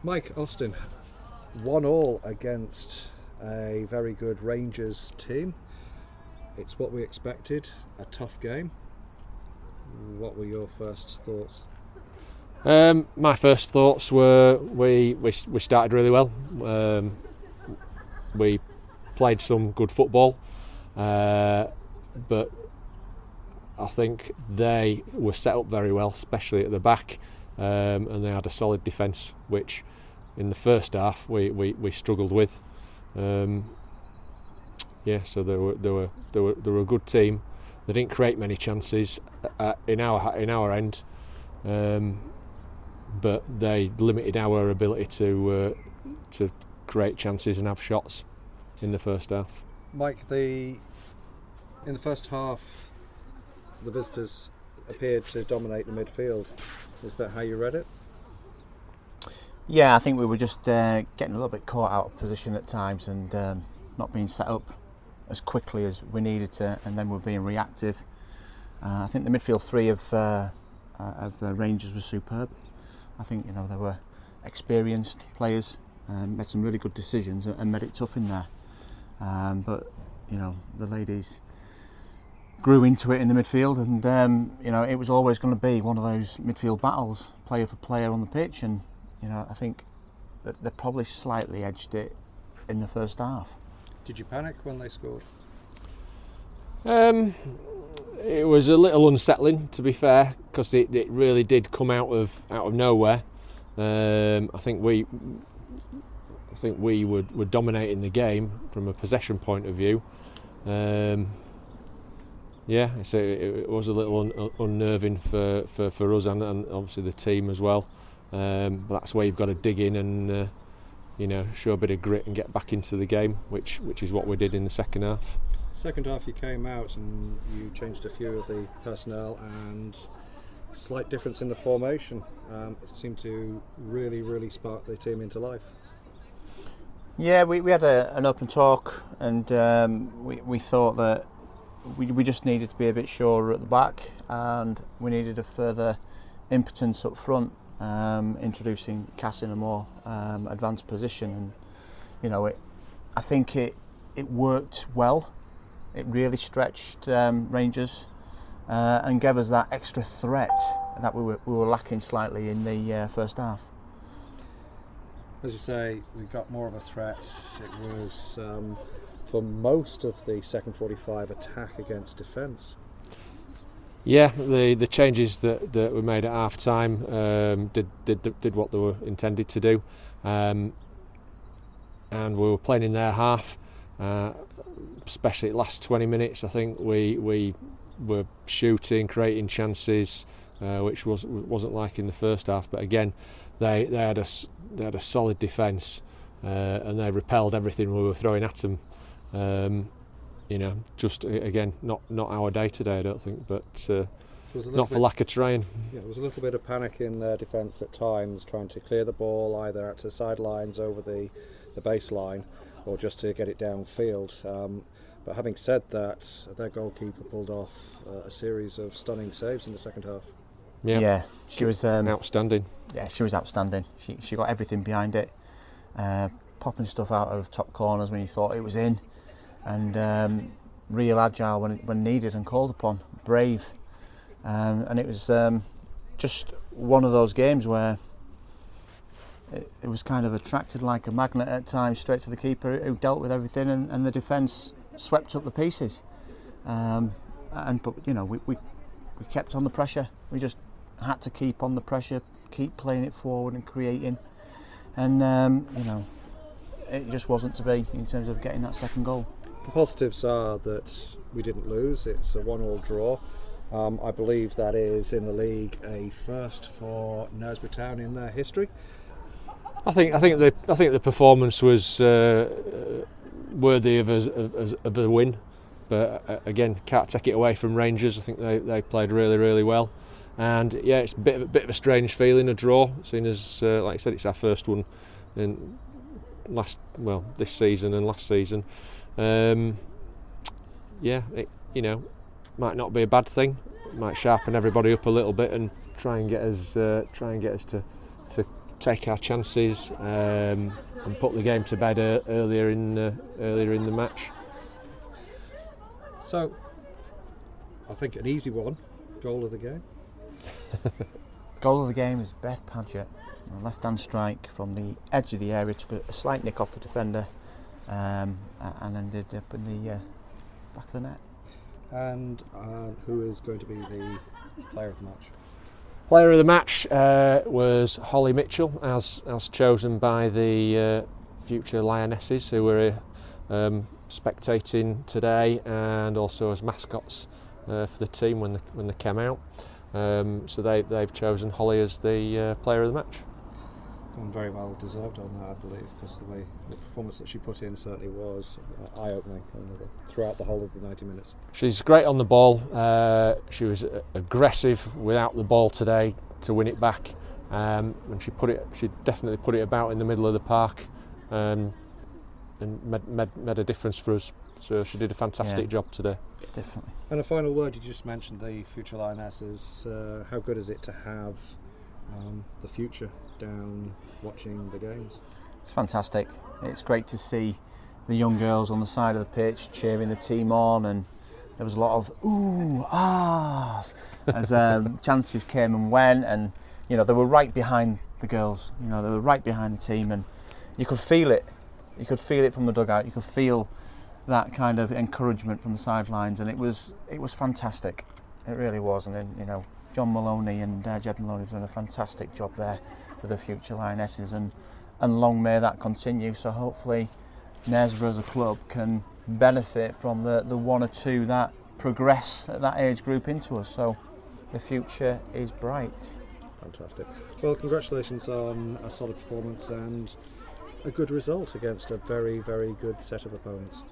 Mike, Austen, 1-1 against a very good Rangers team. It's what we expected, a tough game. What were your first thoughts? My first thoughts were we started really well. We played some good football, but I think they were set up very well, especially at the back, and they had a solid defence, which in the first half we struggled with. So they were a good team. They didn't create many chances in our end, but they limited our ability to create chances and have shots in the first half. Mike, in the first half, the visitors appeared to dominate the midfield. Is that how you read it? Yeah, I think we were just getting a little bit caught out of position at times and not being set up as quickly as we needed to, and then we're being reactive. I think the midfield three of the Rangers was superb. I think they were experienced players, made some really good decisions and made it tough in there. But the ladies grew into it in the midfield, and it was always going to be one of those midfield battles, player for player on the pitch, and I think that they probably slightly edged it in the first half. Did you panic when they scored? It was a little unsettling, to be fair, because it really did come out of nowhere. I think we were dominating the game from a possession point of view. So it was a little unnerving for us and obviously the team as well. But that's where you've got to dig in and show a bit of grit and get back into the game, which is what we did in the second half. Second half, you came out and you changed a few of the personnel and slight difference in the formation. It seemed to really spark the team into life. Yeah, we had an open talk, and we thought that we just needed to be a bit surer at the back, and we needed a further impotence up front, introducing Cass in a more advanced position, and I think it worked well. It really stretched Rangers and gave us that extra threat that we were lacking slightly in the first half. As you say, we got more of a threat. It was for most of the second 45 attack against defence. Yeah, the changes that were made at half time did what they were intended to do, and we were playing in their half, especially the last 20 minutes. I think we were shooting, creating chances, which wasn't like in the first half. But again, they had a solid defence, and they repelled everything we were throwing at them. Just again, not our day today, I don't think, but not for lack of trying. Yeah, there was a little bit of panic in their defence at times, trying to clear the ball either to the sidelines, over the baseline, or just to get it downfield. But having said that, their goalkeeper pulled off a series of stunning saves in the second half. Yeah, she was outstanding. Yeah, she was outstanding. She got everything behind it, popping stuff out of top corners when you thought it was in, and real agile when needed and called upon, brave, and it was just one of those games where it was kind of attracted like a magnet at times straight to the keeper, who dealt with everything, and the defence swept up the pieces. But we kept on the pressure. We just had to keep on the pressure, keep playing it forward and creating, and it just wasn't to be in terms of getting that second goal. The positives are that we didn't lose. It's a 1-1 draw. I believe that is in the league a first for Knaresborough Town in their history. I think the performance was worthy of a win, but again, can't take it away from Rangers. I think they played really well, and yeah, it's a bit of a strange feeling, a draw, seeing as like I said, it's our first one in this season and last season. It might not be a bad thing. It might sharpen everybody up a little bit and try and get us to take our chances and put the game to bed earlier in the match. So, I think an easy one, goal of the game. Goal of the game is Beth Padgett. A left-hand strike from the edge of the area, took a slight nick off the defender, and ended up in the back of the net. And who is going to be the player of the match? Player of the match was Holly Mitchell, as chosen by the future Lionesses who were spectating today, and also as mascots for the team when they came out. So they've chosen Holly as the player of the match. And very well deserved on that, I believe, because the performance that she put in certainly was eye-opening throughout the whole of the 90 minutes. She's great on the ball. She was aggressive without the ball today to win it back. When she definitely put it about in the middle of the park, and made a difference for us. So she did a fantastic job today. Definitely. And a final word, you just mentioned the future Lionesses. How good is it to have the future down watching the games? It's fantastic. It's great to see the young girls on the side of the pitch cheering the team on, and there was a lot of ooh, ahs as chances came and went, and they were right behind the girls. They were right behind the team, and you could feel it. You could feel it from the dugout. You could feel that kind of encouragement from the sidelines, and it was fantastic. It really was. And then John Maloney and Jed Maloney have done a fantastic job there with the future Lionesses, and long may that continue. So hopefully Knaresborough as a club can benefit from the one or two that progress at that age group into us. So the future is bright. Fantastic. Well, congratulations on a solid performance and a good result against a very, very good set of opponents.